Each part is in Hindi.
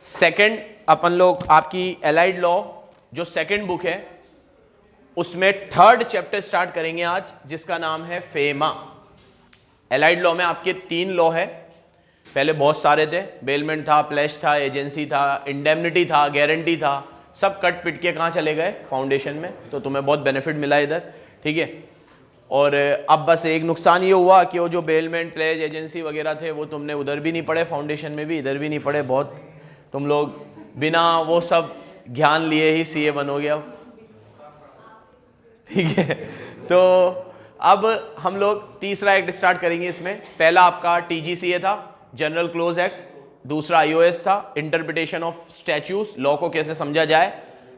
सेकंड अपन लोग आपकी एलाइड लॉ जो सेकंड बुक है उसमें थर्ड चैप्टर स्टार्ट करेंगे आज, जिसका नाम है फेमा। एलाइड लॉ में आपके 3 लॉ है, पहले बहुत सारे थे, बेलमेंट था, प्लेश था, एजेंसी था, इंडेमनिटी था, गारंटी था, सब कट पिट के कहाँ चले गए फाउंडेशन में, तो तुम्हें बहुत बेनिफिट मिला इधर, ठीक है। और अब बस एक नुकसान ये हुआ कि वो जो बेलमेंट, प्लेज, एजेंसी वगैरह थे वो तुमने उधर भी नहीं पढ़े, फाउंडेशन में भी, इधर भी नहीं पढ़े, बहुत तुम लोग बिना वो सब ज्ञान लिए ही सीए बनोगे अब, ठीक है। तो अब हम लोग तीसरा एक्ट स्टार्ट करेंगे। इसमें पहला आपका टीजीसीए था, जनरल क्लोज एक्ट, दूसरा आईओएस था, इंटरप्रिटेशन ऑफ स्टैट्यूज, लॉ को कैसे समझा जाए,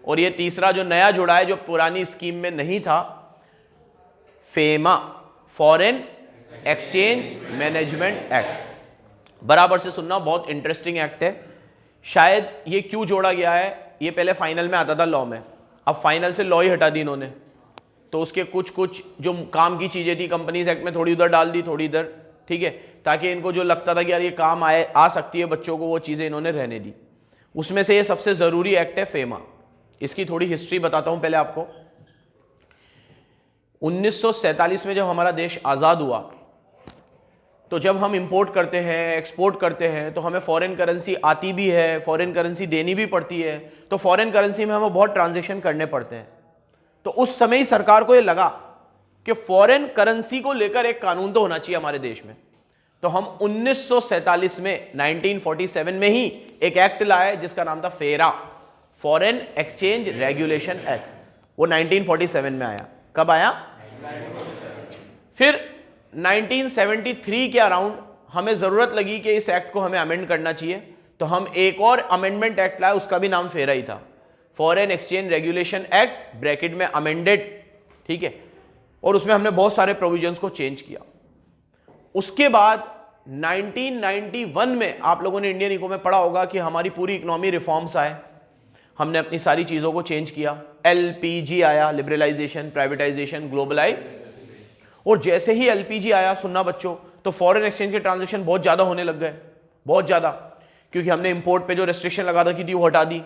और ये तीसरा जो नया जुड़ा है जो पुरानी स्कीम में नहीं था, FEMA, foreign exchange management act. बराबर से सुनना, बहुत इंटरेस्टिंग एक्ट है। शायद ये क्यों जोड़ा गया है, ये पहले फाइनल में आता था लॉ में, अब फाइनल से लॉ ही हटा दी इन्होंने, तो उसके कुछ जो काम की चीजें थी कंपनीज एक्ट में थोड़ी उधर डाल दी, थोड़ी इधर, ठीक है, ताकि इनको जो लगता था कि यार ये काम आ सकती है बच्चों को, वो चीजें इन्होंने रहने दी। उसमें से ये सबसे जरूरी एक्ट है फेमा। इसकी थोड़ी हिस्ट्री बताता हूं पहले आपको। 1947 में जब हमारा देश आजाद हुआ, तो जब हम इंपोर्ट करते हैं, एक्सपोर्ट करते हैं, तो हमें फॉरेन करेंसी आती भी है, फॉरेन करेंसी देनी भी पड़ती है, तो फॉरेन करेंसी में हमें बहुत ट्रांजैक्शन करने पड़ते हैं। तो उस समय ही सरकार को ये लगा कि फॉरेन करेंसी को लेकर एक कानून तो होना चाहिए हमारे देश में। तो हम 1947 में 1947 में ही एक एक्ट लाए जिसका नाम था फेरा, फॉरेन एक्सचेंज रेगुलेशन एक्ट। वो 1947 में आया। कब आया? फिर 1973 के अराउंड हमें जरूरत लगी कि इस एक्ट को हमें अमेंड करना चाहिए, तो हम एक और अमेंडमेंट एक्ट लाए, उसका भी नाम फेरा ही था, foreign exchange regulation act, bracket में अमेंडेड, ठीक है। और उसमें हमने बहुत सारे प्रोविजंस को चेंज किया। उसके बाद 1991 में आप लोगों ने इंडियन इको में पढ़ा होगा कि हमारी पूरी इकोनॉमी रिफॉर्म्स आए, हमने अपनी सारी चीजों को चेंज किया, एलपीजी आया, लिबरलाइजेशन, प्राइवेटाइजेशन, ग्लोबलाइज। और जैसे ही एलपीजी आया, सुनना बच्चों, तो फॉरेन एक्सचेंज के ट्रांजैक्शन बहुत ज्यादा होने लग गए, बहुत ज्यादा, क्योंकि हमने इंपोर्ट पे जो रेस्ट्रिक्शन लगा रखी थी वो हटा दी,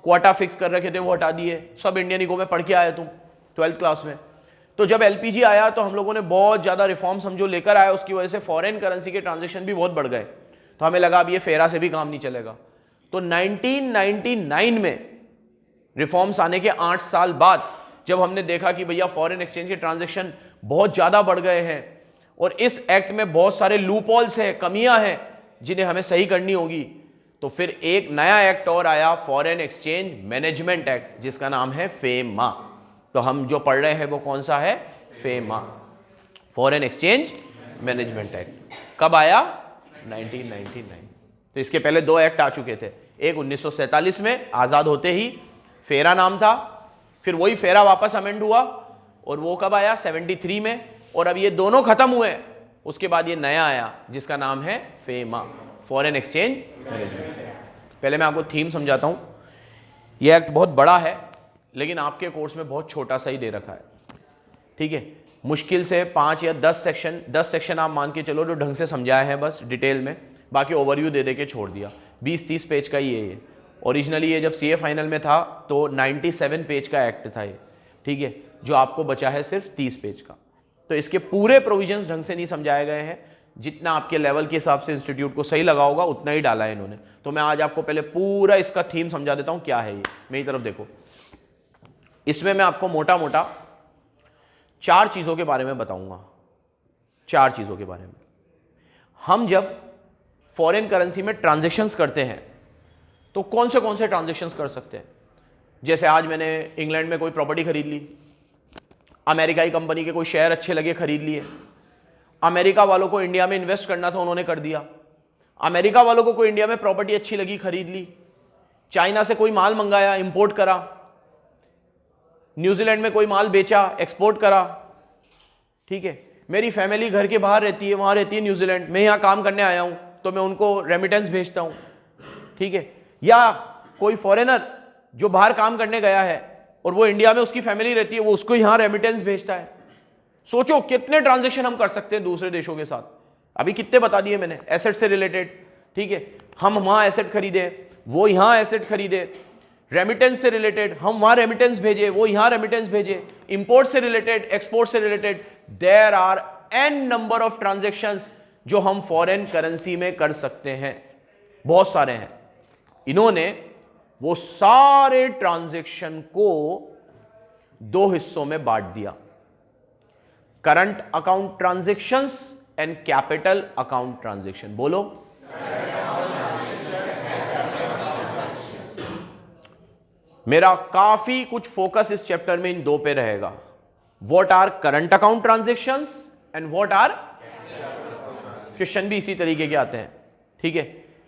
क्वाटा फिक्स कर रखे थे वो हटा दिए। सब इंडियन इको में पढ़ के आए तुम 12th क्लास में। तो जब एलपीजी आया तो हम लोगों ने बहुत ज्यादा रिफॉर्म समझो लेकर आया, उसकी वजह से फॉरेन करेंसी के ट्रांजैक्शन भी बहुत बढ़ गए। तो हमें लगा अब ये फेरा से भी काम नहीं चलेगा। तो 1999 में रिफॉर्म्स आने के 8 साल बाद जब हमने देखा कि भैया फॉरेन एक्सचेंज के ट्रांजैक्शन बहुत ज्यादा बढ़ गए हैं और इस एक्ट में बहुत सारे लूपहोल्स हैं, कमियां हैं जिन्हें हमें सही करनी होगी, तो फिर एक नया एक्ट और आया, फॉरेन एक्सचेंज मैनेजमेंट एक्ट, जिसका नाम है फेमा। तो हम जो पढ़ रहे हैं वो कौन सा है? FEMA, foreign exchange management act. कब आया? 1999। तो इसके पहले 2 एक्ट आ चुके थे, एक 1947 में आजाद होते ही, फेरा नाम था, फिर वही फेरा वापस अमेंड हुआ, और वो कब आया? 73 में। और अब ये दोनों खत्म हुए, उसके बाद ये नया आया जिसका नाम है फेमा, फॉरेन एक्सचेंज मैनेजमेंट। पहले मैं आपको थीम समझाता हूं। ये एक्ट बहुत बड़ा है लेकिन आपके कोर्स में बहुत छोटा सा ही दे रखा है, ठीक है। मुश्किल से 5 या 10 सेक्शन आप मान के चलो जो ढंग से समझाए हैं बस डिटेल में, बाकी ओवरव्यू दे के छोड़ दिया। 20-30 पेज का ही है ये। ओरिजिनली ये जब सीए फाइनल में था तो 97 पेज का एक्ट था ये, ठीक है, जो आपको बचा है सिर्फ 30 पेज का। तो इसके पूरे प्रोविजंस ढंग से नहीं समझाए गए हैं, जितना आपके लेवल के हिसाब से इंस्टीट्यूट को सही लगा होगा उतना ही डाला है इन्होंने। तो मैं आज आपको पहले पूरा इसका थीम समझा देता हूं क्या है ये। मेरी तरफ देखो, इसमें मैं आपको मोटा मोटा 4 चीजों के बारे में बताऊंगा। 4 चीजों के बारे में। हम जब फॉरेन करेंसी में ट्रांजैक्शंस करते हैं तो कौन से ट्रांजैक्शंस कर सकते हैं? जैसे आज मैंने इंग्लैंड में कोई प्रॉपर्टी खरीद ली, अमेरिकाई कंपनी के कोई शेयर अच्छे लगे खरीद लिए, अमेरिका वालों को इंडिया में इन्वेस्ट करना था उन्होंने कर दिया, अमेरिका वालों को कोई इंडिया में प्रॉपर्टी अच्छी लगी खरीद ली, चाइना से कोई माल मंगाया इंपोर्ट करा, न्यूजीलैंड में कोई माल बेचा एक्सपोर्ट करा, ठीक है। मेरी फैमिली घर के बाहर रहती है, वहां रहती है न्यूजीलैंड, मैं यहां काम करने आया हूं तो मैं उनको रेमिटेंस भेजता हूं, ठीक है। या कोई फॉरेनर जो बाहर काम करने गया है और वो इंडिया में उसकी फैमिली रहती है, वो उसको यहां रेमिटेंस भेजता है। सोचो कितने ट्रांजैक्शन हम कर सकते हैं दूसरे देशों के साथ। अभी कितने बता दिए मैंने एसेट से रिलेटेड, ठीक है। हम वहां एसेट खरीदे, वो यहां एसेट खरीदे, रेमिटेंस से रिलेटेड हम वहां रेमिटेंस भेजे, वो यहां रेमिटेंस भेजे, इंपोर्ट से रिलेटेड, एक्सपोर्ट से related, there are an number of transactions जो हम फॉरेन करेंसी में कर सकते हैं, बहुत सारे हैं। इन्होंने वो सारे ट्रांजैक्शन को दो हिस्सों में बांट दिया, current account transactions and capital account transaction. बोलो, मेरा काफी कुछ फोकस इस चैप्टर में इन दो पे रहेगा, what are current account transactions and what are, question भी इसी तरीके के आते हैं, ठीक है,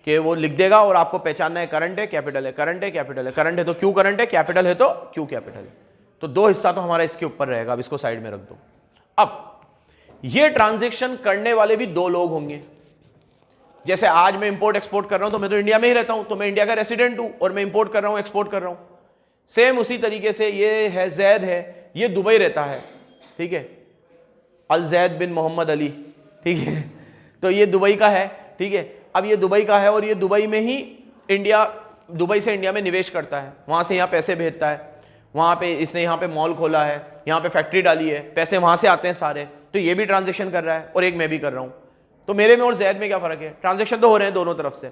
कि वो लिख देगा और आपको पहचानना है करंट है कैपिटल है, करंट है कैपिटल है, करंट है तो क्यों करंट है, कैपिटल है तो क्यों कैपिटल है। तो दो हिस्सा तो हमारा इसके ऊपर रहेगा, अब इसको साइड में रख दो। अब ये ट्रांजैक्शन करने वाले भी दो लोग होंगे। जैसे आज मैं इंपोर्ट एक्सपोर्ट कर रहा हूं तो मैं तो इंडिया में ही रहता हूं, तो मैं इंडिया का रेसिडेंट हूं और मैं इंपोर्ट कर रहा हूं, एक्सपोर्ट कर रहा हूं। सेम उसी तरीके से ये है जैद है, ये दुबई रहता है, ठीक है, अल जैद बिन मोहम्मद अली, ठीक है, तो ये दुबई का है, ठीक है। अब ये दुबई का है और ये दुबई में ही दुबई से इंडिया में निवेश करता है, वहां से यहाँ पैसे भेजता है, वहां पे इसने यहाँ पे मॉल खोला है, यहाँ पे फैक्ट्री डाली है, पैसे वहां से आते हैं सारे, तो ये भी ट्रांजेक्शन कर रहा है और एक मैं भी कर रहा हूँ। तो मेरे में और जैद में क्या फर्क है, ट्रांजेक्शन तो हो रहे हैं दोनों तरफ से।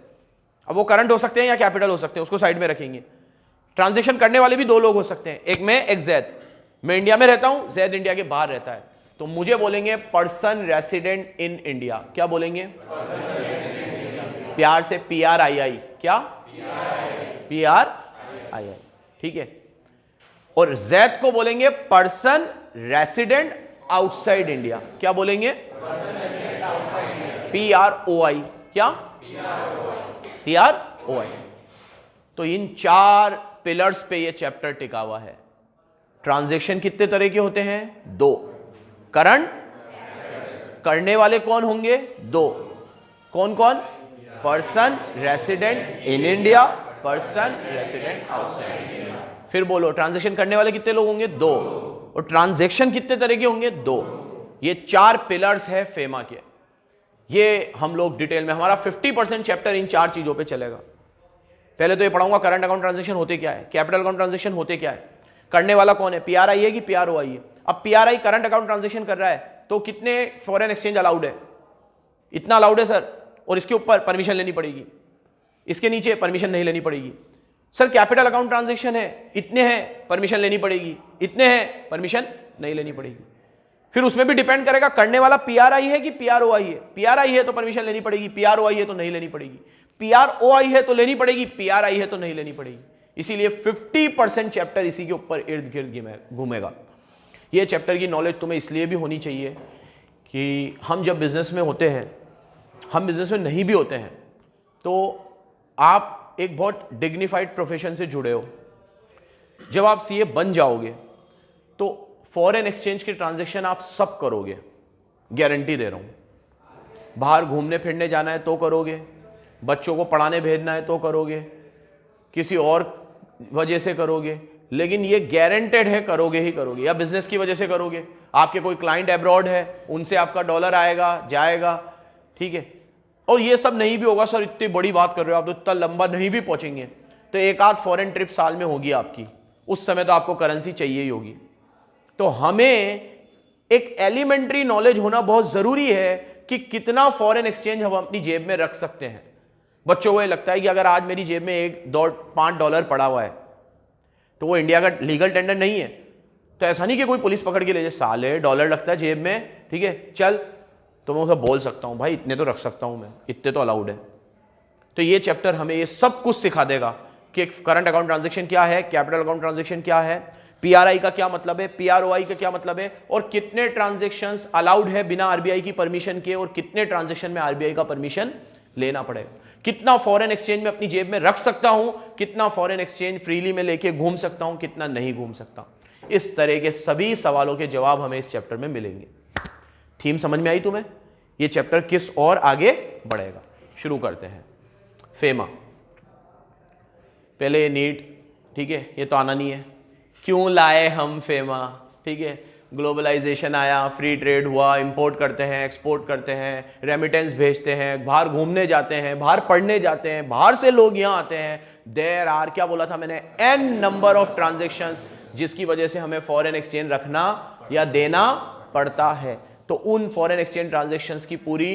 अब वो करंट हो सकते हैं या कैपिटल हो सकते हैं, उसको साइड में रखेंगे। ट्रांजेक्शन करने वाले भी दो लोग हो सकते हैं, एक मैं एक जैद, मैं इंडिया में रहता हूं, जैद इंडिया के बाहर रहता है, तो मुझे बोलेंगे पर्सन रेसिडेंट इन इंडिया। क्या बोलेंगे, प्यार से PRII, क्या PRII, ठीक है। और जैद को बोलेंगे पर्सन रेसिडेंट आउटसाइड इंडिया, क्या बोलेंगे PROI, क्या PROI। तो इन चार पिलर्स पे ये चैप्टर टिका हुआ है। ट्रांजैक्शन कितने तरह के होते हैं, दो। करंट, करने वाले कौन होंगे, दो। कौन कौन, person resident in India, person resident outside India. फिर बोलो, ट्रांजैक्शन करने वाले कितने लोग होंगे, दो। और ट्रांजैक्शन कितने तरह के होंगे, दो। ये चार पिलर्स है फेमा के। ये हम लोग डिटेल में, हमारा 50% चैप्टर इन चार चीजों पे चलेगा। पहले तो ये पढ़ाऊंगा करंट अकाउंट ट्रांजैक्शन होते क्या है, कैपिटल अकाउंट ट्रांजैक्शन होते क्या है, करने वाला कौन है, PRI है कि PROI है। अब PRI करंट अकाउंट ट्रांजैक्शन कर रहा है तो कितने फॉरेन एक्सचेंज अलाउड है, इतना अलाउड है सर, और इसके ऊपर परमिशन लेनी पड़ेगी, इसके नीचे परमिशन नहीं लेनी पड़ेगी। सर कैपिटल अकाउंट ट्रांजैक्शन है, इतने हैं, परमिशन लेनी पड़ेगी, इतने हैं, परमिशन नहीं लेनी पड़ेगी। फिर उसमें भी डिपेंड करेगा करने वाला PRI है कि PROI है। PRI है तो परमिशन लेनी पड़ेगी, PROI है तो नहीं लेनी पड़ेगी, PROI है तो लेनी पड़ेगी, PRI है तो नहीं लेनी पड़ेगी। इसीलिए 50% चैप्टर इसी के ऊपर इर्द गिर्द घूमेगा। ये चैप्टर की नॉलेज तुम्हें इसलिए भी होनी चाहिए कि हम जब बिजनेस में होते हैं, हम बिजनेस में नहीं भी होते हैं, तो आप एक बहुत डिग्निफाइड प्रोफेशन से जुड़े हो। जब आप CA बन जाओगे तो फॉरेन एक्सचेंज के ट्रांजैक्शन आप सब करोगे, गारंटी दे रहा हूं। बाहर घूमने फिरने जाना है तो करोगे, बच्चों को पढ़ाने भेजना है तो करोगे, किसी और वजह से करोगे, लेकिन ये गारंटेड है करोगे ही करोगे। या बिजनेस की वजह से करोगे, आपके कोई क्लाइंट अब्रॉड है, उनसे आपका डॉलर आएगा जाएगा, ठीक है। और ये सब नहीं भी होगा, सर इतनी बड़ी बात कर रहे हो आप, तो इतना लंबा नहीं भी पहुंचेंगे, तो एक आध फॉरेन ट्रिप साल में होगी आपकी, उस समय तो आपको करेंसी चाहिए ही होगी। तो हमें एक एलिमेंट्री नॉलेज होना बहुत जरूरी है कि कितना फॉरेन एक्सचेंज हम अपनी जेब में रख सकते हैं। बच्चों को ये लगता है कि अगर आज मेरी जेब में $5 पड़ा हुआ है तो वो इंडिया का लीगल टेंडर नहीं है, तो ऐसा नहीं कि कोई पुलिस पकड़ के ले जाए, साले डॉलर लगता है जेब में, ठीक है चल, तो मैं उसे बोल सकता हूं भाई इतने तो रख सकता हूं मैं, इतने तो अलाउड है। तो ये चैप्टर हमें ये सब कुछ सिखा देगा कि करंट अकाउंट ट्रांजैक्शन क्या है, कैपिटल अकाउंट ट्रांजैक्शन क्या है, PRI का क्या मतलब है, PROI का क्या मतलब है, और कितने ट्रांजैक्शंस अलाउड है बिना RBI की परमिशन के, और कितने ट्रांजैक्शन में RBI का परमिशन लेना पड़ेगा, कितना फॉरेन एक्सचेंज में अपनी जेब में रख सकता हूं, कितना फॉरेन एक्सचेंज फ्रीली में लेके घूम सकता हूं, कितना नहीं घूम सकता। इस तरह के सभी सवालों के जवाब हमें इस चैप्टर में मिलेंगे। थीम समझ में आई तुम्हें? ये चैप्टर किस और आगे बढ़ेगा। शुरू करते हैं। फेमा, पहले ये नीट, ठीक है, ये तो आना नहीं है, क्यों लाए हम फेमा, ठीक है, ग्लोबलाइजेशन आया, फ्री ट्रेड हुआ, इंपोर्ट करते हैं, एक्सपोर्ट करते हैं, रेमिटेंस भेजते हैं, बाहर घूमने जाते हैं, बाहर पढ़ने जाते हैं, बाहर से लोग यहाँ आते हैं, देयर आर, क्या बोला था मैंने, एन नंबर ऑफ ट्रांजेक्शंस जिसकी वजह से हमें फॉरेन एक्सचेंज रखना या देना पड़ता है। तो उन फॉरेन एक्सचेंज ट्रांजेक्शंस की पूरी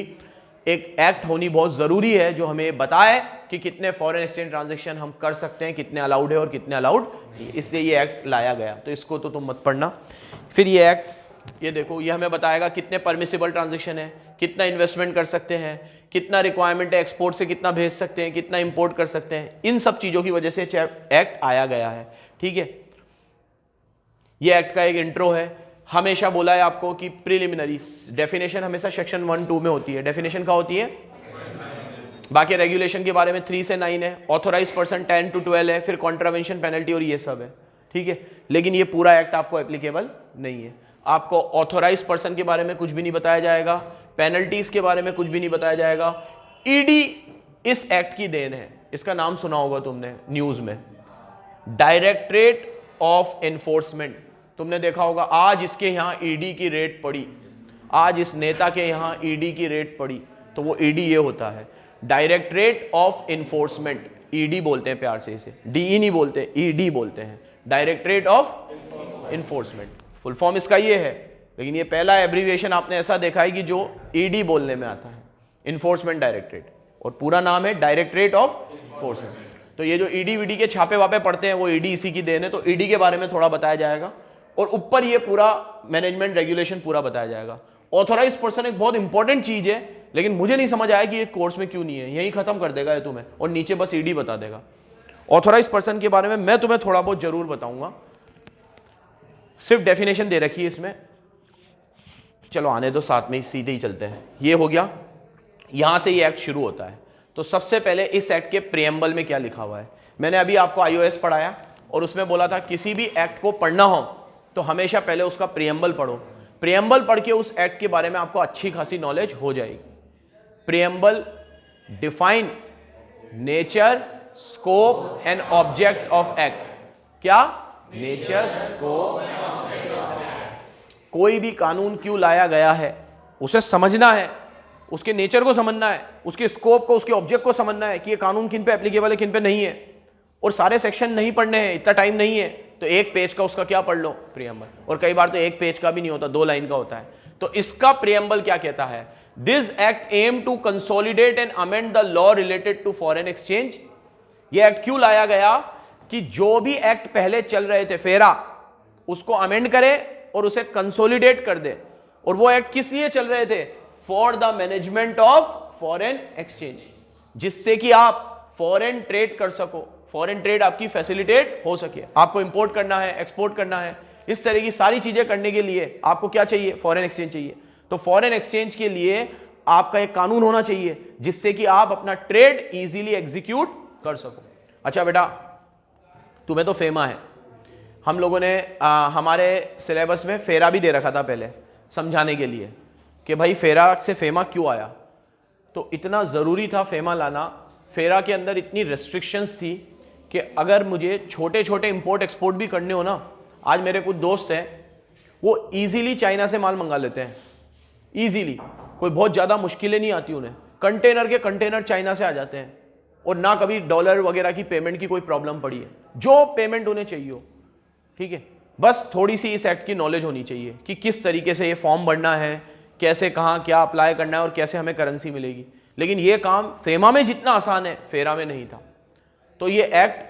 एक एक्ट होनी बहुत जरूरी है जो हमें बताए कि कितने फॉरेन एक्सचेंज ट्रांजेक्शन हम कर सकते हैं, कितने अलाउड है और कितने अलाउड, इसलिए ये एक्ट लाया गया। तो इसको तो तुम मत पढ़ना। फिर ये एक्ट, ये देखो, ये हमें बताएगा कितने परमिसिबल ट्रांजेक्शन है, कितना इन्वेस्टमेंट कर सकते हैं, कितना रिक्वायरमेंट है, एक्सपोर्ट से कितना भेज सकते हैं, कितना इंपोर्ट कर सकते हैं। इन सब चीजों की वजह से एक्ट आया गया है। ठीक है, ये एक्ट का एक इंट्रो है। हमेशा बोला है आपको कि प्रिलिमिनरी डेफिनेशन हमेशा सेक्शन 1-2 में होती है। डेफिनेशन क्या होती है, बाकी रेगुलेशन के बारे में 3 से 9 है, ऑथोराइज पर्सन 10 to 12 है, फिर कॉन्ट्रावेंशन पेनल्टी और ये सब है। ठीक है, लेकिन ये पूरा एक्ट आपको एप्लीकेबल नहीं है। आपको ऑथोराइज पर्सन के बारे में कुछ भी नहीं बताया जाएगा, पेनल्टीज के बारे में कुछ भी नहीं बताया जाएगा। ईडी इस एक्ट की देन है। इसका नाम सुना होगा तुमने न्यूज में, डायरेक्टरेट ऑफ एनफोर्समेंट। तुमने देखा होगा आज इसके यहां ईडी की रेट पड़ी, आज इस नेता के यहां ईडी की रेट पड़ी, तो वो ईडी ये होता है, डायरेक्टरेट ऑफ एनफोर्समेंट। ईडी बोलते हैं प्यार से इसे, डीई नहीं बोलते, ईडी बोलते हैं, directorate of enforcement. Full form इसका ये है, लेकिन ये पहला एब्रीविएशन आपने ऐसा देखा है कि जो ईडी बोलने में आता है, इन्फोर्समेंट डायरेक्टरेट, और पूरा नाम है डायरेक्टरेट ऑफ एनफोर्समेंट। तो ये जो ईडी वीडी के छापे वापे पड़ते हैं वो ईडी इसी की देन है। तो ईडी के बारे में थोड़ा बताया जाएगा और ऊपर ये पूरा मैनेजमेंट रेगुलेशन पूरा बताया जाएगा। ऑथोराइज पर्सन एक बहुत इंपॉर्टेंट चीज है, लेकिन मुझे नहीं समझ आया कि ये कोर्स में क्यों नहीं है। यही खत्म कर देगा ये तुम्हें और नीचे बस ईडी बता देगा। ऑथोराइज पर्सन के बारे में मैं तुम्हें थोड़ा बहुत जरूर बताऊंगा, सिर्फ डेफिनेशन दे रखी है इसमें। चलो आने दो, साथ में ही सीधे ही चलते हैं। ये हो गया, यहां से ये एक्ट शुरू होता है। तो सबसे पहले इस एक्ट के प्रियम्बल में क्या लिखा हुआ है। मैंने अभी आपको आईओएस पढ़ाया और उसमें बोला था किसी भी एक्ट को पढ़ना हो तो हमेशा पहले उसका प्रियम्बल पढ़ो। प्रियम्बल पढ़ के उस एक्ट के बारे में आपको अच्छी खासी नॉलेज हो जाएगी। Preamble define nature, scope and object of act. क्या? Nature, scope. कोई भी कानून क्यों लाया गया है उसे समझना है, उसके नेचर को समझना है, उसके स्कोप को, उसके ऑब्जेक्ट को समझना है कि ये कानून किन पे एप्लीकेबल है, किन पे नहीं है। और सारे सेक्शन नहीं पढ़ने हैं, इतना टाइम नहीं है, तो एक पेज का उसका क्या पढ़ लो, प्रियम्बल। और कई बार तो एक पेज का भी नहीं होता, 2 लाइन का होता है। तो इसका प्रियम्बल क्या कहता है, this act aim to consolidate and amend the law related to foreign exchange. ये एक्ट क्यों लाया गया कि जो भी एक्ट पहले चल रहे थे फेरा, उसको अमेंड करे और उसे कंसोलिडेट कर दे। और वो एक्ट किस लिए चल रहे थे, for the management of foreign exchange, जिससे कि आप फॉरेन ट्रेड कर सको, फॉरेन ट्रेड आपकी फैसिलिटेट हो सके। आपको इंपोर्ट करना है, एक्सपोर्ट करना है, इस तरह की सारी चीजें करने के लिए आपको क्या चाहिए, फॉरेन एक्सचेंज चाहिए। तो फॉरेन एक्सचेंज के लिए आपका एक कानून होना चाहिए जिससे कि आप अपना ट्रेड इजीली एग्जीक्यूट कर सको। अच्छा बेटा, तुम्हें तो फेमा है, हम लोगों ने हमारे सिलेबस में फेरा भी दे रखा था पहले समझाने के लिए कि भाई फेरा से फेमा क्यों आया। तो इतना ज़रूरी था फेमा लाना। फेरा के अंदर इतनी रेस्ट्रिक्शंस थी कि अगर मुझे छोटे छोटे इंपोर्ट एक्सपोर्ट भी करने हो ना, आज मेरे कुछ दोस्त हैं वो इजीली चाइना से माल मंगा लेते हैं, इजीली, कोई बहुत ज़्यादा मुश्किलें नहीं आती उन्हें, कंटेनर के कंटेनर चाइना से आ जाते हैं और ना कभी डॉलर वगैरह की पेमेंट की कोई प्रॉब्लम पड़ी है, जो पेमेंट उन्हें चाहिए हो। ठीक है, बस थोड़ी सी इस एक्ट की नॉलेज होनी चाहिए कि किस तरीके से ये फॉर्म भरना है, कैसे कहाँ क्या अप्लाई करना है और कैसे हमें करेंसी मिलेगी। लेकिन ये काम फेमा में जितना आसान है फेरा में नहीं था। तो ये एक्ट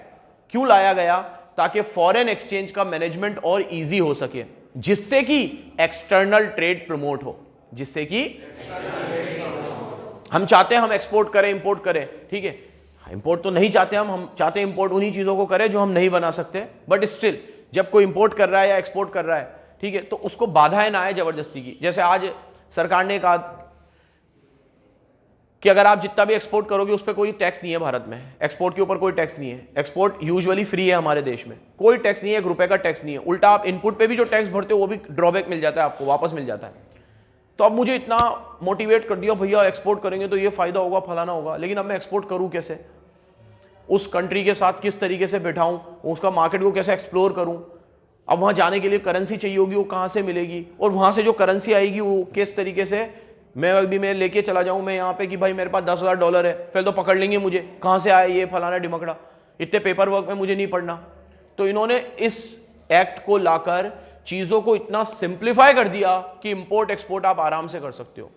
क्यों लाया गया, ताकि फॉरेन एक्सचेंज का मैनेजमेंट और इजी हो सके, जिससे कि एक्सटर्नल ट्रेड प्रमोट हो, जिससे कि हम चाहते हैं हम एक्सपोर्ट करें, इंपोर्ट करें, ठीक है, इंपोर्ट तो नहीं चाहते हम चाहते हैं इंपोर्ट उन्हीं चीजों को करें जो हम नहीं बना सकते, बट स्टिल जब कोई इंपोर्ट कर रहा है या एक्सपोर्ट कर रहा है, ठीक है, तो उसको बाधाएं ना आए जबरदस्ती की। जैसे आज सरकार ने कहा कि अगर आप जितना भी एक्सपोर्ट करोगे उस पर कोई टैक्स नहीं है भारत में, एक्सपोर्ट के ऊपर कोई टैक्स नहीं है, एक्सपोर्ट यूजुअली फ्री है हमारे देश में, कोई टैक्स नहीं है, 1 रुपए का टैक्स नहीं है। उल्टा आप इनपुट पे भी जो टैक्स भरते हो वो भी ड्रॉबैक मिल जाता है, आपको वापस मिल जाता है। तो अब मुझे इतना मोटिवेट कर दिया, भैया एक्सपोर्ट करेंगे तो ये फायदा होगा, फलाना होगा, लेकिन अब मैं एक्सपोर्ट करूं कैसे, उस कंट्री के साथ किस तरीके से बैठाऊं, उसका मार्केट को कैसे एक्सप्लोर करूं। अब वहां जाने के लिए करेंसी चाहिए होगी, वो कहां से मिलेगी, और वहां से जो करेंसी आएगी वो किस तरीके से मैं लेके चला जाऊं मैं यहाँ पे कि भाई मेरे पास $10,000 है, पहले तो पकड़ लेंगे मुझे, कहां से आया ये फलाना डिमकड़ा। इतने पेपर वर्क में मुझे नहीं पढ़ना। तो इन्होंने इस एक्ट को लाकर चीजों को इतना सिंप्लीफाई कर दिया कि इंपोर्ट एक्सपोर्ट आप आराम से कर सकते हो।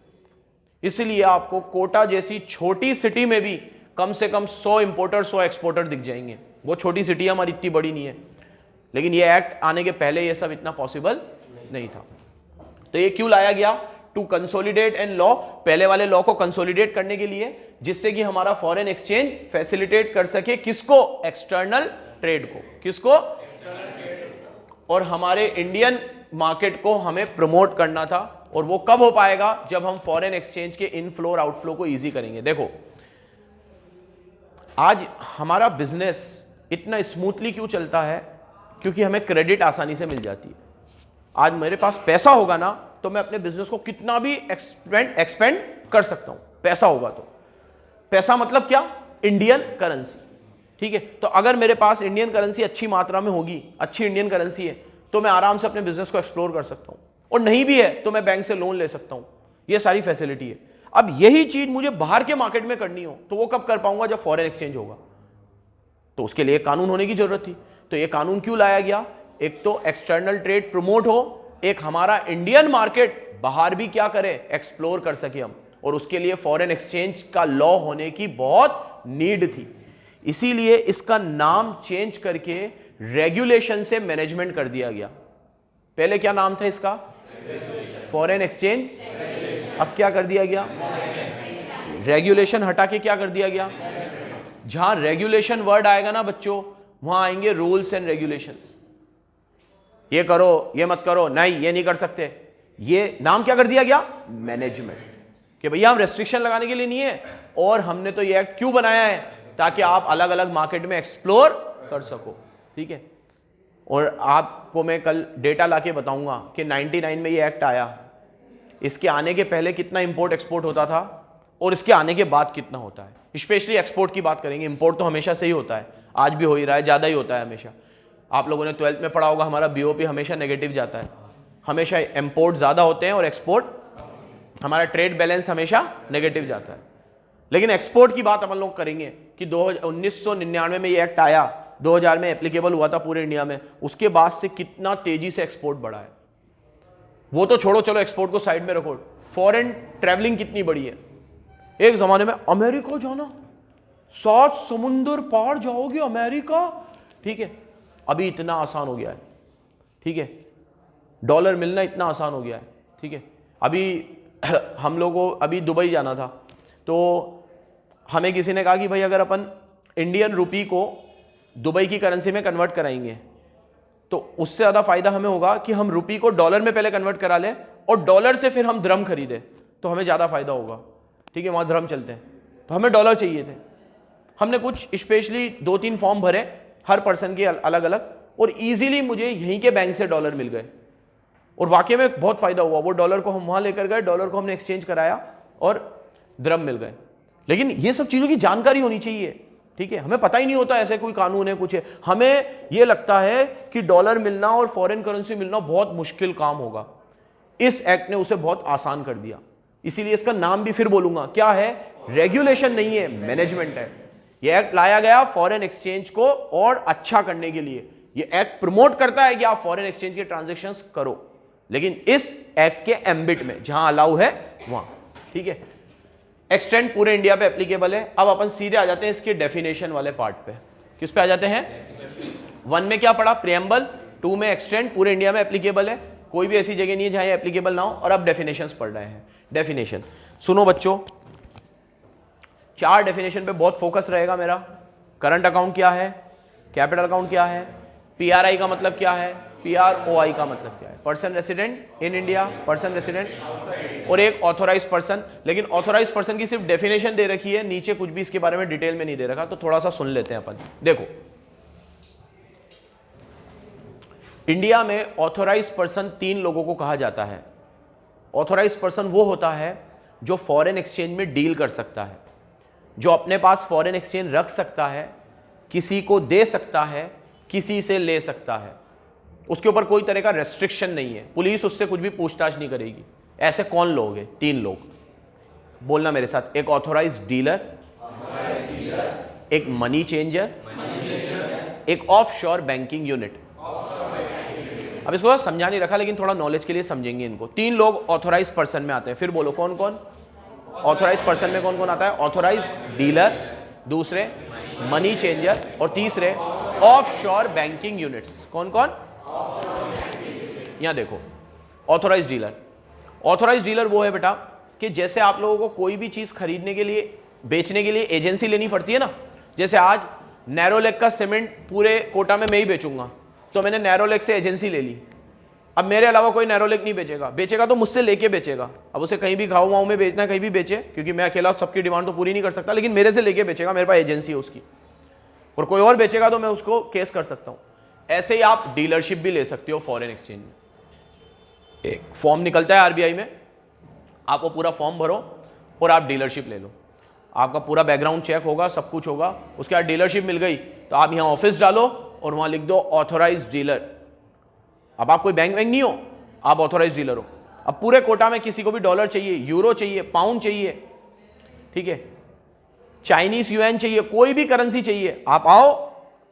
इसलिए आपको कोटा जैसी छोटी सिटी में भी कम से कम 100 इंपोर्टर 100 एक्सपोर्टर दिख जाएंगे। वो छोटी सिटी हमारी इतनी बड़ी नहीं है, लेकिन ये एक्ट आने के पहले ये सब इतना पॉसिबल नहीं था। तो ये क्यों लाया गया? टू कंसोलिडेट एंड लॉ, पहले वाले लॉ को कंसोलिडेट करने के लिए, जिससे कि हमारा फॉरेन एक्सचेंज फैसिलिटेट कर सके किसको? एक्सटर्नल ट्रेड को। किसको? और हमारे इंडियन मार्केट को हमें प्रमोट करना था। और वो कब हो पाएगा? जब हम फॉरेन एक्सचेंज के इनफ्लो और आउटफ्लो को इजी करेंगे। देखो आज हमारा बिजनेस इतना स्मूथली क्यों चलता है? क्योंकि हमें क्रेडिट आसानी से मिल जाती है। आज मेरे पास पैसा होगा ना तो मैं अपने बिजनेस को कितना भी एक्सपेंड कर सकता हूं, पैसा होगा तो। पैसा मतलब क्या? Indian currency. ठीक है, तो अगर मेरे पास इंडियन करेंसी अच्छी मात्रा में होगी, अच्छी इंडियन करेंसी है, तो मैं आराम से अपने बिजनेस को एक्सप्लोर कर सकता हूं। और नहीं भी है तो मैं बैंक से लोन ले सकता हूं। ये सारी फैसिलिटी है। अब यही चीज मुझे बाहर के मार्केट में करनी हो तो वो कब कर पाऊंगा? जब फॉरेन एक्सचेंज होगा। तो उसके लिए कानून होने की जरूरत थी। तो ये कानून क्यों लाया गया? एक तो एक्सटर्नल ट्रेड प्रमोट हो, एक हमारा इंडियन मार्केट बाहर भी क्या करे? एक्सप्लोर कर सके हम। और उसके लिए फॉरेन एक्सचेंज का लॉ होने की बहुत नीड थी। इसीलिए इसका नाम चेंज करके रेगुलेशन से मैनेजमेंट कर दिया गया। पहले क्या नाम था इसका? Foreign exchange. अब क्या कर दिया गया? रेगुलेशन हटा के क्या कर दिया गया? जहां रेगुलेशन वर्ड आएगा ना बच्चों, वहां आएंगे रूल्स एंड रेगुलेशंस। ये करो, ये मत करो, नहीं ये नहीं कर सकते। ये नाम क्या कर दिया गया? मैनेजमेंट। कि भैया हम रेस्ट्रिक्शन लगाने के लिए नहीं है, और हमने तो ये एक्ट क्यों बनाया है? ताकि आप अलग अलग मार्केट में एक्सप्लोर कर सको। ठीक है, और आपको मैं कल डेटा लाके बताऊंगा कि 99 में ये एक्ट आया, इसके आने के पहले कितना इंपोर्ट एक्सपोर्ट होता था और इसके आने के बाद कितना होता है। स्पेशली एक्सपोर्ट की बात करेंगे। इंपोर्ट तो हमेशा से ही होता है, आज भी हो ही रहा है, ज़्यादा ही होता है हमेशा। आप लोगों ने 12th में पढ़ा होगा, हमारा बीओपी हमेशा नेगेटिव जाता है। हमेशा इंपोर्ट ज़्यादा होते हैं और एक्सपोर्ट, हमारा ट्रेड बैलेंस हमेशा नेगेटिव जाता है। लेकिन एक्सपोर्ट की बात अपन लोग करेंगे कि 1999 में ये एक्ट आया, 2000 में एप्लीकेबल हुआ था पूरे इंडिया में। उसके बाद से कितना तेजी से एक्सपोर्ट बढ़ा है वो तो छोड़ो, चलो एक्सपोर्ट को साइड में रखो। फॉरेन ट्रैवलिंग कितनी बड़ी है। एक जमाने में अमेरिका जाना, 7 समुंदर पार जाओगे अमेरिका। ठीक है, अभी इतना आसान हो गया है। ठीक है, डॉलर मिलना इतना आसान हो गया है। ठीक है, अभी हम लोगों को अभी दुबई जाना था, तो हमें किसी ने कहा कि भाई अगर अपन इंडियन रुपी को दुबई की करेंसी में कन्वर्ट कराएंगे तो उससे ज़्यादा फायदा हमें होगा कि हम रुपी को डॉलर में पहले कन्वर्ट करा लें और डॉलर से फिर हम द्रम खरीदें, तो हमें ज़्यादा फायदा होगा। ठीक है, वहाँ द्रम चलते हैं, तो हमें डॉलर चाहिए थे। हमने कुछ स्पेशली 2-3 फॉर्म भरे हर पर्सन के अलग अलग, और इजीली मुझे यहीं के बैंक से डॉलर मिल गए और वाकई में बहुत फायदा हुआ। वो डॉलर को हम वहाँ लेकर गए, डॉलर को हमने एक्सचेंज कराया और द्रम मिल गए। लेकिन ये सब चीज़ों की जानकारी होनी चाहिए। ठीक है, हमें पता ही नहीं होता ऐसे कोई कानून है, कुछ है। हमें ये लगता है कि डॉलर मिलना और फॉरेन करेंसी मिलना बहुत मुश्किल काम होगा। इस एक्ट ने उसे बहुत आसान कर दिया। इसीलिए इसका नाम भी फिर बोलूंगा, क्या है? रेगुलेशन नहीं है, मैनेजमेंट है। यह एक्ट लाया गया फॉरेन एक्सचेंज को और अच्छा करने के लिए। यह एक्ट प्रमोट करता है कि आप फॉरेन एक्सचेंज के ट्रांजैक्शंस करो, लेकिन इस एक्ट के एम्बिट में जहां अलाउ है वहां। ठीक है, एक्सटेंड पूरे इंडिया पे एप्लीकेबल है। अब अपन सीधे आ जाते हैं इसके डेफिनेशन वाले पार्ट पे। किस पे आ जाते हैं? 1 में क्या पढ़ा? प्रियम्बल। 2 में एक्सटेंड पूरे इंडिया में एप्लीकेबल है, कोई भी ऐसी जगह नहीं है जहां ये एप्लीकेबल ना हो। और अब डेफिनेशंस पढ़ रहे हैं। डेफिनेशन सुनो बच्चों, 4 डेफिनेशन पे बहुत फोकस रहेगा मेरा। करंट अकाउंट क्या है, कैपिटल अकाउंट क्या है, पीआरआई का मतलब क्या है, पीआरओआई का मतलब क्या है, person resident in India, person resident, और एक ऑथोराइज पर्सन। लेकिन ऑथोराइज पर्सन की सिर्फ डेफिनेशन दे रखी है, नीचे कुछ भी इसके बारे में डिटेल में नहीं दे रखा, तो थोड़ा सा सुन लेते हैं अपन। देखो, इंडिया में ऑथोराइज पर्सन 3 लोगों को कहा जाता है। ऑथोराइज पर्सन वो होता है जो फॉरेन एक्सचेंज में डील कर सकता है, जो अपने पास फॉरेन एक्सचेंज रख सकता है, किसी को दे सकता है, किसी से ले सकता है, उसके ऊपर कोई तरह का रेस्ट्रिक्शन नहीं है, पुलिस उससे कुछ भी पूछताछ नहीं करेगी। ऐसे कौन लोग हैं? 3 लोग, बोलना मेरे साथ। एक ऑथोराइज डीलर, एक मनी चेंजर एक ऑफशोर बैंकिंग यूनिट। अब इसको समझा नहीं रखा, लेकिन थोड़ा नॉलेज के लिए समझेंगे इनको। 3 लोग ऑथोराइज पर्सन में आते हैं, फिर बोलो कौन कौन? ऑथोराइज पर्सन में कौन कौन आता है? ऑथोराइज डीलर, दूसरे मनी चेंजर, और तीसरे ऑफशोर बैंकिंग यूनिट्स। कौन कौन? यहां देखो, ऑथोराइज डीलर। ऑथोराइज डीलर वो है बेटा कि जैसे आप लोगों को कोई भी चीज खरीदने के लिए, बेचने के लिए एजेंसी लेनी पड़ती है ना। जैसे आज नैरोलेक का सीमेंट पूरे कोटा में मैं ही बेचूंगा, तो मैंने नैरोलेक से एजेंसी ले ली। अब मेरे अलावा कोई नैरोलेक नहीं बेचेगा, बेचेगा तो मुझसे लेके बेचेगा। अब उसे कहीं भी गाँव वाँव में बेचना है, कहीं भी बेचे, क्योंकि मैं अकेला सबकी डिमांड तो पूरी नहीं कर सकता, लेकिन मेरे से लेके बेचेगा, मेरे पास एजेंसी है उसकी। और कोई और बेचेगा तो मैं उसको केस कर सकता हूं। ऐसे ही आप डीलरशिप भी ले सकते हो फॉरेन एक्सचेंज में। एक फॉर्म निकलता है आरबीआई में, आप वो पूरा फॉर्म भरो और आप डीलरशिप ले लो। आपका पूरा बैकग्राउंड चेक होगा, सब कुछ होगा, उसके बाद डीलरशिप मिल गई तो आप यहाँ ऑफिस डालो और वहाँ लिख दो ऑथोराइज डीलर। अब आप कोई बैंक नहीं हो, आप ऑथोराइज डीलर हो। अब पूरे कोटा में किसी को भी डॉलर चाहिए, यूरो चाहिए, पाउंड चाहिए, ठीक है, चाइनीज युआन चाहिए, कोई भी करेंसी चाहिए, आप आओ,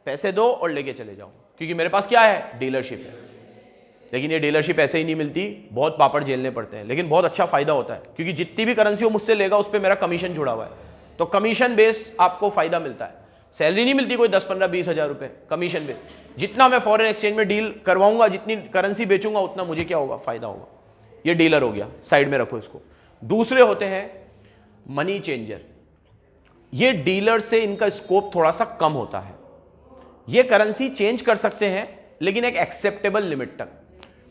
पैसे दो और लेके चले जाओ, क्योंकि मेरे पास क्या है? डीलरशिप है। लेकिन ये डीलरशिप ऐसे ही नहीं मिलती, बहुत पापड़ झेलने पड़ते हैं, लेकिन बहुत अच्छा फायदा होता है, क्योंकि जितनी भी करेंसी वो मुझसे लेगा उस पर मेरा कमीशन जुड़ा हुआ है, तो कमीशन बेस आपको फायदा मिलता है। सैलरी नहीं मिलती कोई 10, 15, 20 हज़ार रुपये, कमीशन बेस। जितना मैं फॉरेन एक्सचेंज में डील करवाऊंगा, जितनी करेंसी बेचूंगा, उतना मुझे क्या होगा? फायदा होगा। ये डीलर हो गया, साइड में रखो इसको। दूसरे होते हैं मनी चेंजर। ये डीलर से इनका स्कोप थोड़ा सा कम होता है। ये करेंसी चेंज कर सकते हैं, लेकिन एक एक्सेप्टेबल लिमिट तक।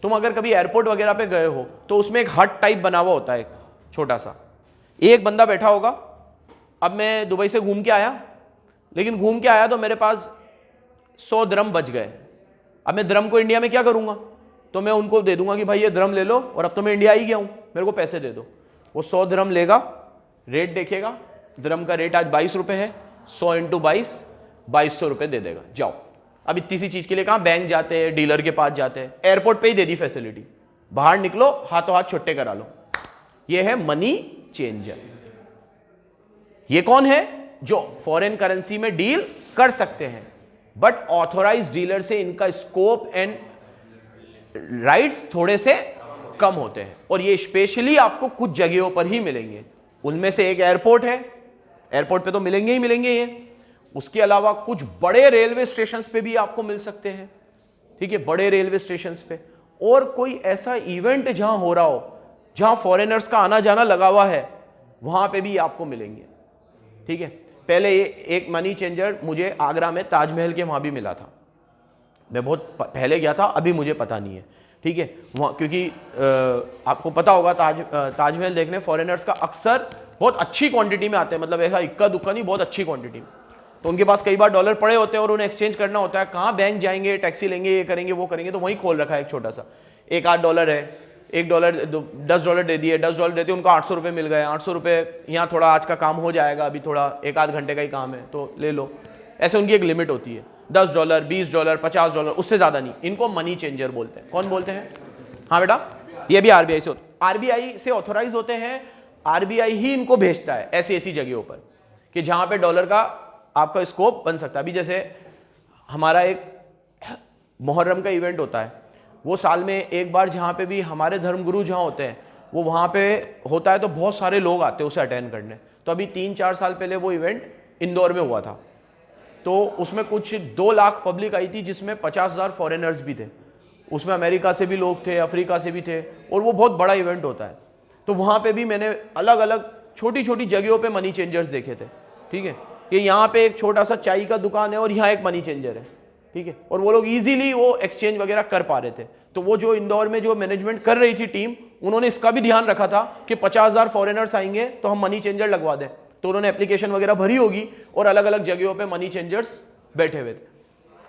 तुम अगर कभी एयरपोर्ट वगैरह पे गए हो तो उसमें एक हट टाइप बना हुआ होता है, एक छोटा सा, एक बंदा बैठा होगा। अब मैं दुबई से घूम के आया, लेकिन घूम के आया तो मेरे पास 100 द्रम बच गए। अब मैं द्रम को इंडिया में क्या करूंगा? तो मैं उनको दे दूंगा कि भाई ये द्रम ले लो, और अब तो मैं इंडिया ही गया हूं, मेरे को पैसे दे दो। वो 100 द्रम लेगा, रेट देखेगा, द्रम का रेट आज 22 रुपये है, 100 × 22, 2200 रुपये दे देगा, जाओ। अब इतनी सी चीज के लिए कहाँ बैंक जाते हैं, डीलर के पास जाते हैं? एयरपोर्ट पे ही दे दी फैसिलिटी, बाहर निकलो, हाथों हाथ छुट्टे करा लो। ये है मनी चेंजर। ये कौन है? जो फॉरेन करेंसी में डील कर सकते हैं, बट ऑथोराइज डीलर से इनका स्कोप एंड राइट्स थोड़े से कम होते हैं, और ये स्पेशली आपको कुछ जगहों पर ही मिलेंगे। उनमें से एक एयरपोर्ट है, एयरपोर्ट पे तो मिलेंगे ही मिलेंगे ये। उसके अलावा कुछ बड़े रेलवे स्टेशंस पे भी आपको मिल सकते हैं, ठीक है, बड़े रेलवे स्टेशंस पे। और कोई ऐसा इवेंट जहां हो रहा हो, जहां फॉरेनर्स का आना जाना लगा हुआ है, वहां पे भी आपको मिलेंगे, ठीक है। पहले एक मनी चेंजर मुझे आगरा में ताजमहल के वहां भी मिला था। मैं बहुत पहले गया था, अभी मुझे पता नहीं है, ठीक है। वहाँ क्योंकि आपको पता होगा ताजमहल देखने फॉरेनर्स का अक्सर बहुत अच्छी क्वांटिटी में आते हैं, मतलब ऐसा इक्का दुक्का नहीं, बहुत अच्छी क्वांटिटी में। तो उनके पास कई बार डॉलर पड़े होते हैं और उन्हें एक्सचेंज करना होता है। कहाँ बैंक जाएंगे, टैक्सी लेंगे, ये करेंगे वो करेंगे, तो वहीं खोल रखा है एक छोटा सा, $1-8 है, $1 $10 दे दिए, $10 देते उनको 800 रुपये मिल गए। 800 रुपये यहाँ थोड़ा आज का काम हो जाएगा, अभी थोड़ा 1-8 घंटे का ही काम है तो ले लो। ऐसे उनकी एक लिमिट होती है, $10, $20, $50, उससे ज़्यादा नहीं। इनको मनी चेंजर बोलते हैं। कौन बोलते हैं? हाँ बेटा, ये भी आरबीआई से आरबीआई से ऑथोराइज होते हैं। आरबीआई ही इनको भेजता है ऐसी ऐसी जगहों पर कि जहाँ पे डॉलर का आपका स्कोप बन सकता है। अभी जैसे हमारा एक मुहर्रम का इवेंट होता है, वो साल में एक बार, जहाँ पे भी हमारे धर्मगुरु जहाँ होते हैं वो वहाँ पे होता है, तो बहुत सारे लोग आते हैं उसे अटेंड करने। तो अभी 3-4 साल पहले वो इवेंट इंदौर में हुआ था, तो उसमें कुछ 2 लाख पब्लिक आई थी, जिसमें 50,000 फॉरेनर्स भी थे। उसमें अमेरिका से भी लोग थे, अफ्रीका से भी थे, और वो बहुत बड़ा इवेंट होता है। तो वहाँ पे भी मैंने अलग अलग छोटी छोटी जगहों पे मनी चेंजर्स देखे थे, ठीक है। कि यहाँ पे एक छोटा सा चाय का दुकान है और यहाँ एक मनी चेंजर है, ठीक है, और वो लोग इजीली वो एक्सचेंज वगैरह कर पा रहे थे। तो वो जो इंदौर में जो मैनेजमेंट कर रही थी टीम, उन्होंने इसका भी ध्यान रखा था कि 50,000 फॉरेनर्स आएंगे तो हम मनी चेंजर लगवा दें। तो उन्होंने एप्लीकेशन वगैरह भरी होगी और अलग अलग जगहों पे मनी चेंजर्स बैठे हुए थे,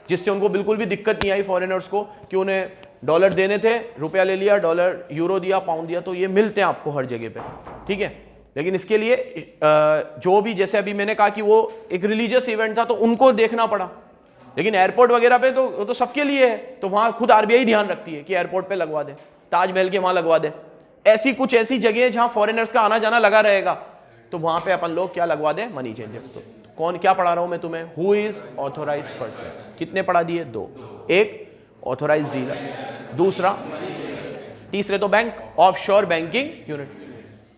जिससे उनको बिल्कुल भी दिक्कत नहीं आई फॉरेनर्स को कि उन्हें डॉलर देने थे, रुपया ले लिया, डॉलर यूरो दिया, पाउंड दिया। तो ये मिलते हैं आपको हर जगह पे, ठीक है। लेकिन इसके लिए जो भी, जैसे अभी मैंने कहा कि वो एक रिलीजियस इवेंट था तो उनको देखना पड़ा, लेकिन एयरपोर्ट वगैरह पे तो सबके लिए है, तो वहाँ खुद आरबीआई ध्यान रखती है कि एयरपोर्ट पे लगवा दे, ताजमहल के वहाँ लगवा दे। ऐसी कुछ ऐसी जगह जहाँ फॉरेनर्स का आना जाना लगा रहेगा, तो वहाँ पे अपन लोग क्या लगवा दें? Money changer. तो कौन, क्या पढ़ा रहा हूं मैं तुम्हें, हु इज ऑथोराइज पर्सन। कितने पढ़ा दिए, 2। एक ऑथोराइज डीलर, दूसरा, तीसरे तो बैंक, ऑफशोर बैंकिंग यूनिट।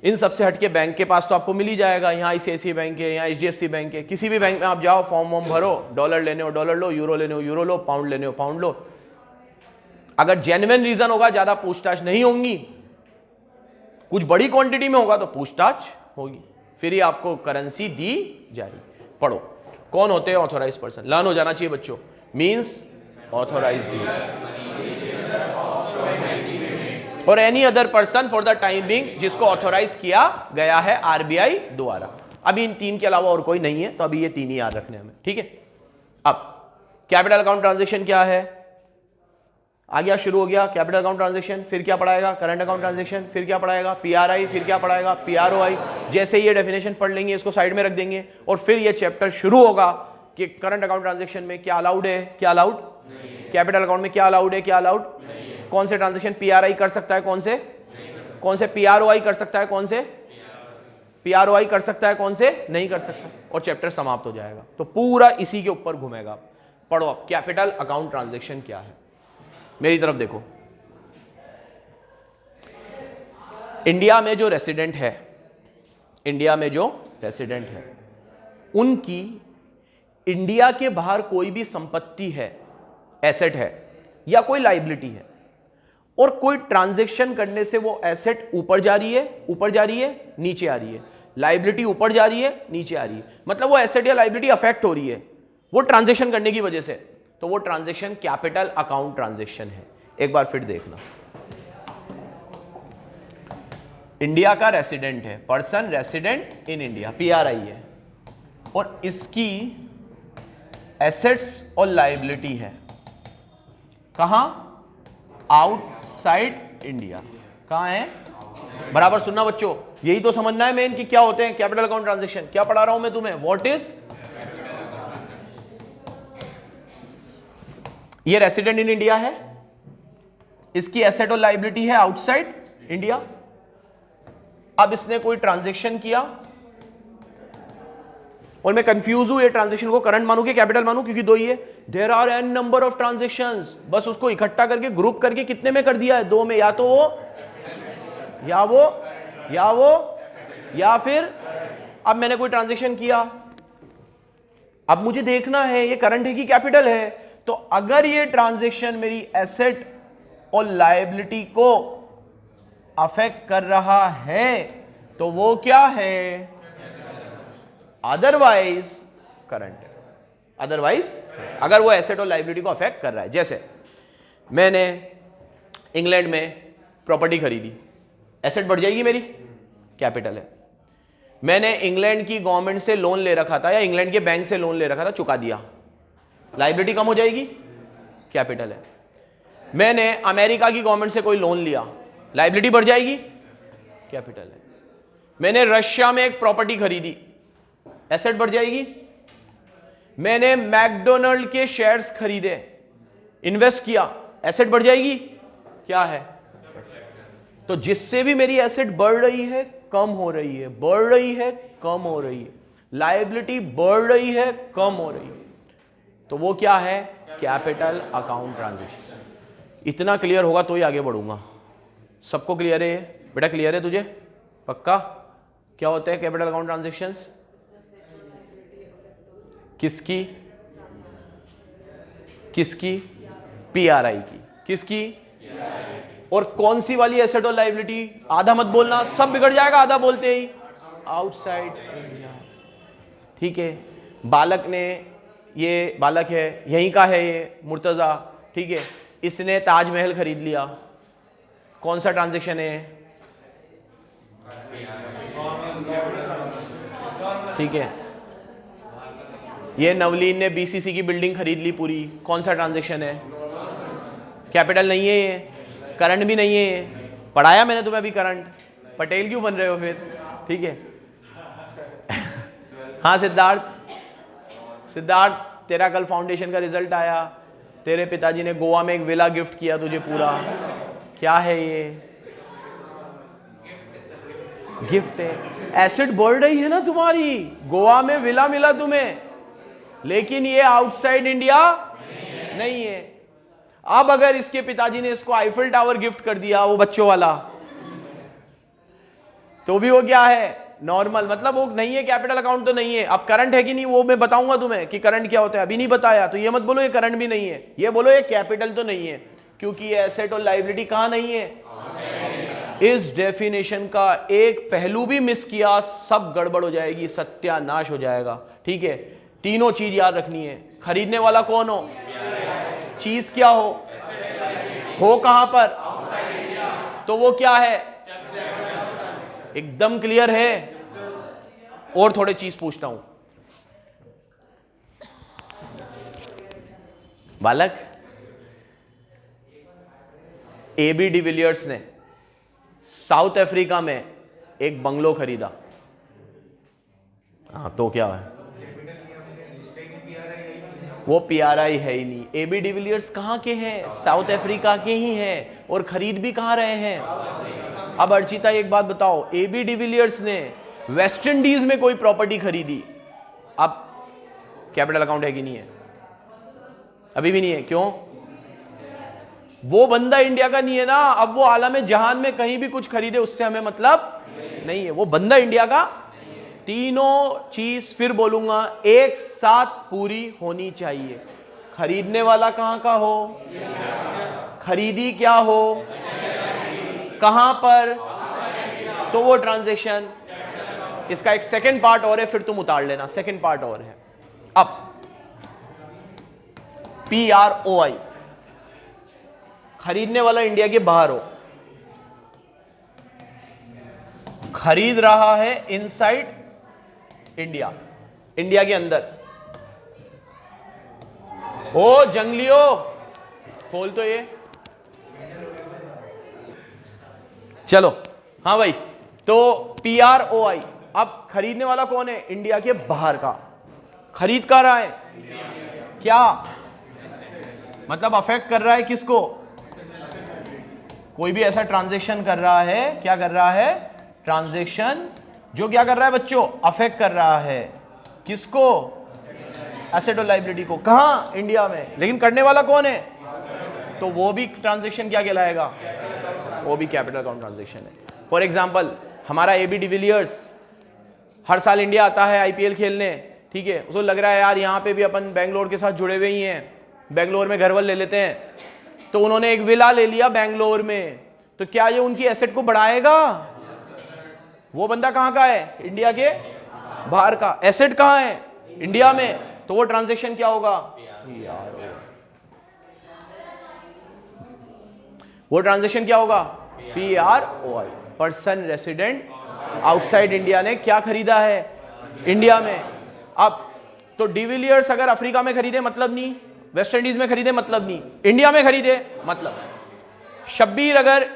इन सबसे हटके बैंक के पास तो आपको मिल ही जाएगा, यहाँ ICICI बैंक है, यहाँ HDFC बैंक है, किसी भी बैंक में आप जाओ, फॉर्म वॉर्म भरो, डॉलर लेने हो डॉलर लो, यूरो लेने हो यूरो लो, पाउंड लेने हो पाउंड लो। अगर जेन्युइन रीजन होगा ज्यादा पूछताछ नहीं होंगी, कुछ बड़ी क्वांटिटी में होगा तो पूछताछ होगी, फिर ही आपको करेंसी दी जाएगी। पढ़ो, कौन होते हैं ऑथोराइज पर्सन, लर्न हो जाना चाहिए बच्चों। मींस ऑथोराइज डीलर और any other person for the time being जिसको ऑथोराइज किया गया है RBI द्वारा। अभी इन 3 के अलावा और कोई नहीं है, तो अभी ये 3 ही याद रखने हमें, ठीक है। अब कैपिटल अकाउंट ट्रांजैक्शन क्या है, आ गया, शुरू हो गया कैपिटल अकाउंट ट्रांजैक्शन। फिर क्या पढ़ाएगा, करंट अकाउंट ट्रांजैक्शन। फिर क्या पढ़ाएगा, PRI। फिर क्या पढ़ाएगा, PROI। जैसे ये डेफिनेशन पढ़ लेंगे, इसको साइड में रख देंगे, और फिर ये चैप्टर शुरू होगा कि करंट अकाउंट ट्रांजैक्शन में क्या अलाउड है, क्या अलाउड, कैपिटल अकाउंट में क्या अलाउड है, क्या अलाउड, कौन से ट्रांजैक्शन PRI कर सकता है, कौन से PROI कर सकता है, कौन से PROI कर सकता है, कौन से नहीं कर सकता, और चैप्टर समाप्त हो जाएगा। तो पूरा इसी के ऊपर घूमेगा। पढ़ो अब, कैपिटल अकाउंट ट्रांजैक्शन क्या है। मेरी तरफ देखो, इंडिया में जो रेसिडेंट है, इंडिया में जो रेसिडेंट है, उनकी इंडिया के बाहर कोई भी संपत्ति है, एसेट है, या कोई लाइबिलिटी है, और कोई ट्रांजैक्शन करने से वो एसेट ऊपर जा रही है, नीचे आ रही है, लाइबिलिटी ऊपर जा रही है, नीचे आ रही है, मतलब वो एसेट या लाइबिलिटी अफेक्ट हो रही है वो ट्रांजैक्शन करने की वजह से, तो वो ट्रांजैक्शन कैपिटल अकाउंट ट्रांजैक्शन है। एक बार फिर देखना, इंडिया का रेसिडेंट है, person resident in India, PRI है, और इसकी एसेट्स और लाइबिलिटी है कहां, आउटसाइड इंडिया। कहां है, बराबर सुनना बच्चों, यही तो समझना है मेन कि क्या होते हैं कैपिटल अकाउंट ट्रांजैक्शन। क्या पढ़ा रहा हूं मैं तुम्हें, व्हाट इज, ये रेसिडेंट इन इंडिया है, इसकी एसेट और लाइबिलिटी है आउटसाइड इंडिया। अब इसने कोई ट्रांजैक्शन किया और मैं कंफ्यूज हूं, ये ट्रांजैक्शन को करंट मानूं कि कैपिटल मानूं, क्योंकि 2 ही है। There are an number of transactions, बस उसको इकट्ठा करके ग्रुप करके कितने में कर दिया है, 2 में, या तो वो या फिर अब मैंने कोई ट्रांजैक्शन किया, अब मुझे देखना है ये करंट है कि कैपिटल है। तो अगर ये ट्रांजैक्शन मेरी एसेट और लायबिलिटी को अफेक्ट कर रहा है तो वो क्या है, अदरवाइज करंट है। अदरवाइज अगर वो एसेट और लायबिलिटी को अफेक्ट कर रहा है, जैसे मैंने इंग्लैंड में प्रॉपर्टी खरीदी, एसेट बढ़ जाएगी मेरी, कैपिटल है। मैंने इंग्लैंड की गवर्नमेंट से लोन ले रखा था या इंग्लैंड के बैंक से लोन ले रखा था, चुका दिया, लायबिलिटी कम हो जाएगी, कैपिटल है। मैंने अमेरिका की गवर्नमेंट से कोई लोन लिया, लायबिलिटी बढ़ जाएगी, कैपिटल है। मैंने रशिया में एक प्रॉपर्टी खरीदी, एसेट बढ़ जाएगी। मैंने मैकडोनल्ड के शेयर्स खरीदे, इन्वेस्ट किया, एसेट बढ़ जाएगी, क्या है। तो जिससे भी मेरी एसेट बढ़ रही है, कम हो रही है, बढ़ रही है, कम हो रही है, लायबिलिटी बढ़ रही है, कम हो रही है, तो वो क्या है, कैपिटल अकाउंट ट्रांजैक्शन। इतना क्लियर होगा तो ही आगे बढ़ूंगा। सबको क्लियर है बेटा, क्लियर है तुझे, पक्का। क्या होते हैं कैपिटल अकाउंट ट्रांजैक्शंस, किसकी किसकी, PRI की, किसकी, और कौन सी वाली एसेट और लायबिलिटी, आधा मत बोलना, सब बिगड़ जाएगा आधा बोलते ही, आउटसाइड इंडिया। ठीक है, बालक ने, ये बालक है, यहीं का है ये मुर्तजा, ठीक है, इसने ताजमहल खरीद लिया, कौन सा ट्रांजैक्शन है, ठीक है। ये नवलीन ने BCC की बिल्डिंग खरीद ली पूरी, कौन सा ट्रांजैक्शन है, कैपिटल नहीं है ये, करंट भी नहीं है ये। पढ़ाया मैंने तुम्हें अभी करंट, पटेल क्यों बन रहे हो फिर, ठीक है। हाँ सिद्धार्थ, तेरा कल फाउंडेशन का रिजल्ट आया, तेरे पिताजी ने गोवा में एक विला गिफ्ट किया तुझे पूरा, क्या है ये, गिफ्ट है। एसेट बढ़ रही है ना तुम्हारी, गोवा में विला मिला तुम्हें, लेकिन ये आउटसाइड इंडिया नहीं है। अब अगर इसके पिताजी ने इसको आईफिल टावर गिफ्ट कर दिया, वो बच्चों वाला, तो भी वो क्या है, नॉर्मल, मतलब वो नहीं है, कैपिटल अकाउंट तो नहीं है। अब करंट है कि नहीं वो मैं बताऊंगा तुम्हें कि करंट क्या होता है, अभी नहीं बताया, तो ये मत बोलो ये करंट भी नहीं है, ये बोलो ये कैपिटल तो नहीं है, क्योंकि ये एसेट और लायबिलिटी कहां नहीं है। इस डेफिनेशन का एक पहलू भी मिस किया, सब गड़बड़ हो जाएगी, सत्यानाश हो जाएगा। ठीक है, तीनों चीज याद रखनी है। खरीदने वाला कौन हो, चीज क्या हो कहां पर, तो वो क्या है, एकदम क्लियर है। और थोड़े चीज पूछता हूं, बालक, एबी डिविलियर्स ने साउथ अफ्रीका में एक बंगलो खरीदा, हाँ तो क्या है, वो पीआरआई है ही नहीं। एबी डिविलियर्स कहां के हैं, साउथ अफ्रीका के ही हैं, और खरीद भी कहां रहे हैं। अब अर्चिता एक बात बताओ, एबी डिविलियर्स ने वेस्ट इंडीज में कोई प्रॉपर्टी खरीदी, अब कैपिटल अकाउंट है कि नहीं है, अभी भी नहीं है, क्यों, वो बंदा इंडिया का नहीं है ना। अब वो आलम जहान में कहीं भी कुछ खरीदे उससे हमें मतलब नहीं है, वो बंदा इंडिया का। तीनों चीज फिर बोलूंगा एक साथ पूरी होनी चाहिए। खरीदने वाला कहां का हो, खरीदी क्या हो, कहां पर, तो वो ट्रांजैक्शन। इसका एक सेकंड पार्ट और है, फिर तुम उतार लेना, सेकंड पार्ट और है। अब PROI, खरीदने वाला इंडिया के बाहर हो, खरीद रहा है इनसाइड इंडिया, इंडिया के अंदर। ओ जंगलियो, खोल तो ये, चलो हाँ भाई, तो PROI। अब खरीदने वाला कौन है, इंडिया के बाहर का, खरीद कर रहा है, क्या मतलब अफेक्ट कर रहा है किसको, कोई भी ऐसा ट्रांजैक्शन कर रहा है, क्या कर रहा है, ट्रांजैक्शन जो क्या कर रहा है बच्चों, अफेक्ट कर रहा है किसको, एसेट और लायबिलिटी को, कहां, इंडिया में, लेकिन करने वाला कौन है, तो वो भी ट्रांजैक्शन क्या कहलाएगा, वो भी कैपिटल अकाउंट ट्रांजैक्शन है। फॉर एग्जांपल हमारा एबी डिविलियर्स हर साल इंडिया आता है IPL खेलने, ठीक है, उसको लग रहा है यार यहाँ पे भी अपन बेंगलोर के साथ जुड़े हुए ही हैं, बेंगलोर में घर वर ले लेते हैं, तो उन्होंने एक विला ले लिया बेंगलोर में, तो क्या ये उनकी एसेट को बढ़ाएगा, वो बंदा कहां का है, इंडिया के बाहर का, एसेट कहां है, इंडिया में, तो वो ट्रांजैक्शन क्या होगा, वो ट्रांजैक्शन क्या होगा, PROI, person resident outside India ने क्या खरीदा है, इंडिया में। अब तो डिविलियर्स अगर अफ्रीका में खरीदे मतलब नहीं, वेस्ट इंडीज में खरीदे मतलब नहीं, इंडिया में खरीदे मतलब। शब्बीर अगर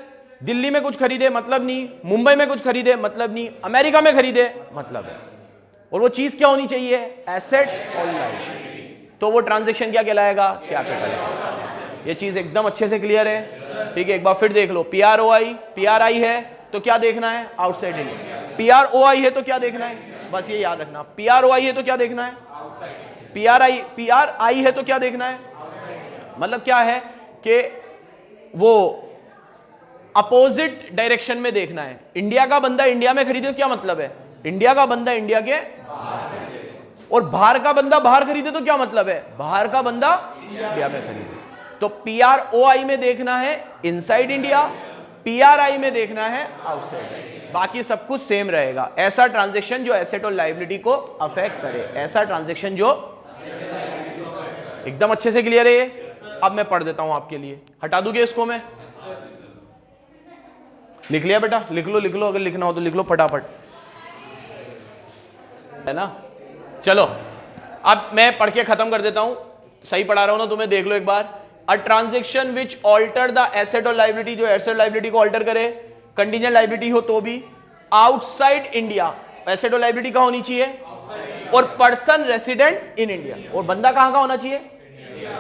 दिल्ली में कुछ खरीदे मतलब नहीं, मुंबई में कुछ खरीदे मतलब नहीं, अमेरिका में खरीदे मतलब है। और वो चीज क्या होनी चाहिए, एसेट और लायबिलिटी, तो वो ट्रांजैक्शन क्या कहलाएगा, कैपिटल। ये चीज एकदम अच्छे से क्लियर है, ठीक है। एक बार फिर देख लो, PRI है तो क्या देखना है, आउटसाइड इंडिया, PROI है तो क्या देखना है, बस ये याद रखना, PROI है तो क्या देखना है, PRI है तो क्या देखना है, मतलब क्या है कि वो अपोजिट डायरेक्शन में देखना है। इंडिया का बंदा इंडिया में खरीदे तो क्या मतलब है, इंडिया का बंदा इंडिया के, और बाहर का बंदा बाहर खरीदे तो क्या मतलब है, बाहर का बंदा इंडिया में खरीदे। तो PROI में देखना है इनसाइड इंडिया, PRI में देखना है आउटसाइड, बाकी सब कुछ सेम रहेगा। ऐसा ट्रांजैक्शन जो एसेट और लायबिलिटी को अफेक्ट करे, ऐसा ट्रांजैक्शन जो एकदम अच्छे से क्लियर है। अब मैं पढ़ देता हूं आपके लिए, हटा दूंगे इसको, मैं लिख लिया बेटा, लिख लो, अगर लिखना हो तो लिख लो फटाफट, है ना। चलो अब मैं पढ़ के खत्म कर देता हूं, सही पढ़ा रहा हूं ना तुम्हें, देख लो एक बार। A transaction which alter the asset और लायबिलिटी, जो एसेट और लायबिलिटी को ऑल्टर करे, कंटीजेंट लायबिलिटी हो तो भी, आउटसाइड इंडिया, एसेट और लायबिलिटी कहां होनी चाहिए, और पर्सन रेसिडेंट इन इंडिया, और बंदा कहां का होना चाहिए।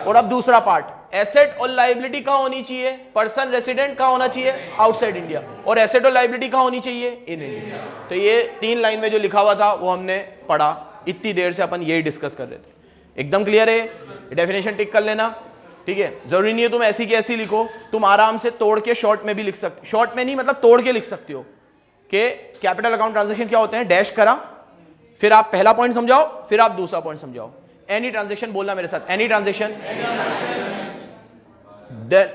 और अब दूसरा पार्ट, एसेट और लाइबिलिटी कहां होनी चाहिए, पर्सन रेसिडेंट कहां होना चाहिए, आउटसाइड इंडिया, और एसेट और लाइबिलिटी कहां होनी चाहिए, इन इंडिया। तो ये 3 लाइन में जो लिखा हुआ था वो हमने पढ़ा, इतनी देर से अपन यही डिस्कस कर रहे थे। एकदम क्लियर है? डेफिनेशन टिक कर लेना, ठीक है। जरूरी नहीं है तुम ऐसी की ऐसी लिखो, तुम आराम से तोड़ के शॉर्ट में भी लिख सकते, शॉर्ट में नहीं मतलब तोड़ के लिख सकते हो कि कैपिटल अकाउंट ट्रांजैक्शन क्या होते हैं, डैश करा, फिर आप पहला पॉइंट समझाओ, फिर आप दूसरा पॉइंट समझाओ। एनी ट्रांजैक्शन बोलना मेरे साथ, any transaction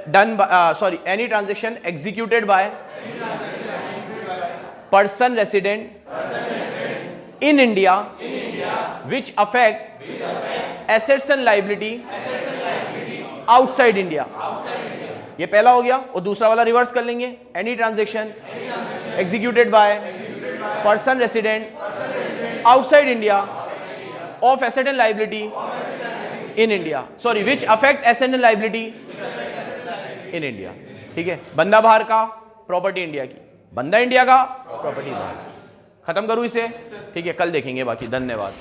done, sorry, any transaction executed by person resident in India which affect assets and liability outside India. ये पहला हो गया, और दूसरा वाला रिवर्स कर लेंगे, any transaction executed by person resident outside India of asset and liability in India, sorry which affect asset and liability in India. ठीक है, बंदा बाहर का, प्रॉपर्टी इंडिया की, बंदा इंडिया का, प्रॉपर्टी बाहर। खत्म करूं इसे? ठीक है, कल देखेंगे बाकी। धन्यवाद।